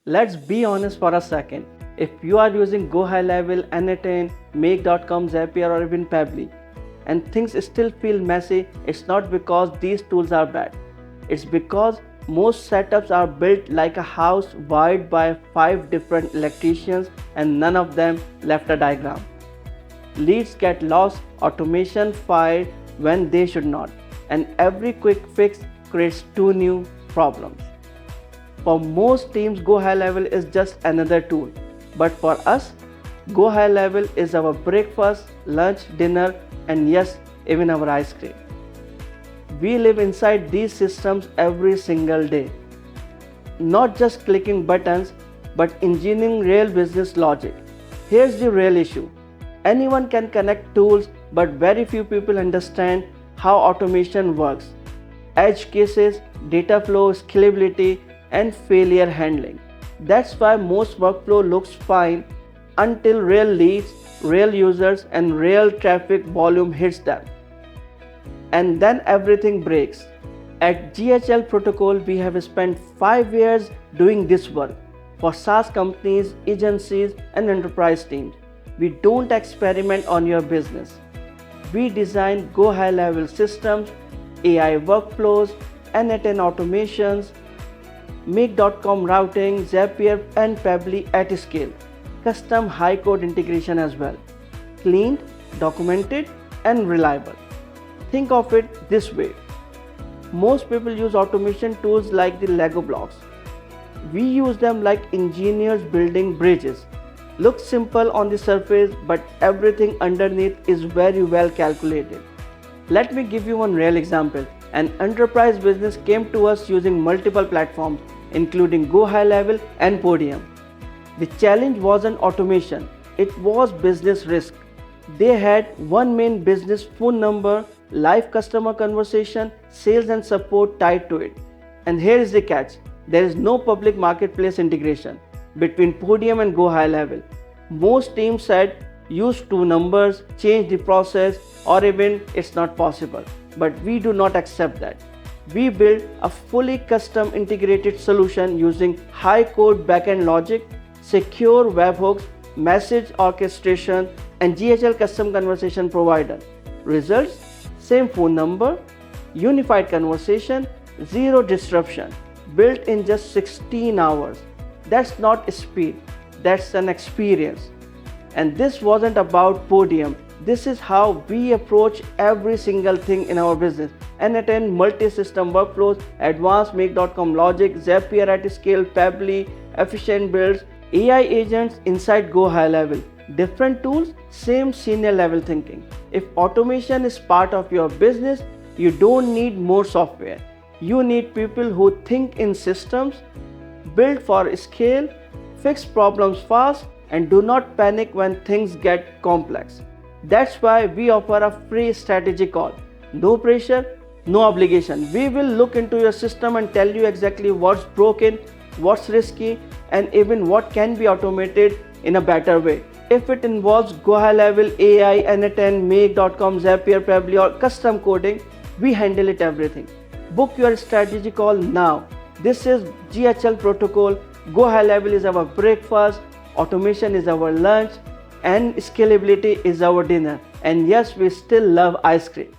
Let's be honest for a second. If you are using Go High Level, N8N, Make.com, Zapier, or even Pabbly, and things still feel messy, it's not because these tools are bad. It's because most setups are built like a house wired by 5 different electricians and none of them left a diagram. Leads get lost, automation fired when they should not, and every quick fix creates 2 new problems. For most teams, Go High Level is just another tool. But for us, Go High Level is our breakfast, lunch, dinner, and yes, even our ice cream. We live inside these systems every single day. Not just clicking buttons, but engineering real business logic. Here's the real issue. Anyone can connect tools, but very few people understand how automation works. Edge cases, data flow, scalability, and failure handling. That's why most workflow looks fine until real leads, real users, and real traffic volume hits them. And then everything breaks. At GHL Protocol, we have spent 5 years doing this work for SaaS companies, agencies, and enterprise teams. We don't experiment on your business. We design Go High Level systems, AI workflows, N8N automations, Make.com routing, Zapier and Pabbly at scale. Custom high code integration as well. Cleaned, documented and reliable. Think of it this way. Most people use automation tools like the Lego blocks. We use them like engineers building bridges. Looks simple on the surface, but everything underneath is very well calculated. Let me give you one real example. An enterprise business came to us using multiple platforms, including Go High Level and Podium. The challenge wasn't automation, it was business risk. They had one main business phone number, live customer conversation, sales and support tied to it. And here is the catch. There is no public marketplace integration between Podium and Go High Level. Most teams said use 2 numbers, change the process, or even it's not possible. But we do not accept that. We build a fully custom integrated solution using high code backend logic, secure webhooks, message orchestration, and GHL custom conversation provider. Results: same phone number, unified conversation, zero disruption, built in just 16 hours. That's not speed, that's an experience. And this wasn't about Podium. This is how we approach every single thing in our business. N8N multi-system workflows, advanced Make.com logic, Zapier at scale, Pabbly, efficient builds, AI agents inside Go High Level. Different tools, same senior level thinking. If automation is part of your business, you don't need more software. You need people who think in systems, build for scale, fix problems fast, and do not panic when things get complex. That's why we offer a free strategy call. No pressure, no obligation. We will look into your system and tell you exactly what's broken, what's risky, and even what can be automated in a better way. If it involves Go High Level, AI, N8N, Make.com, Zapier, Pabbly, or custom coding, we handle it everything. Book your strategy call now. This is GHL Protocol. Go High Level is our breakfast, automation is our lunch, and scalability is our dinner. And yes, we still love ice cream.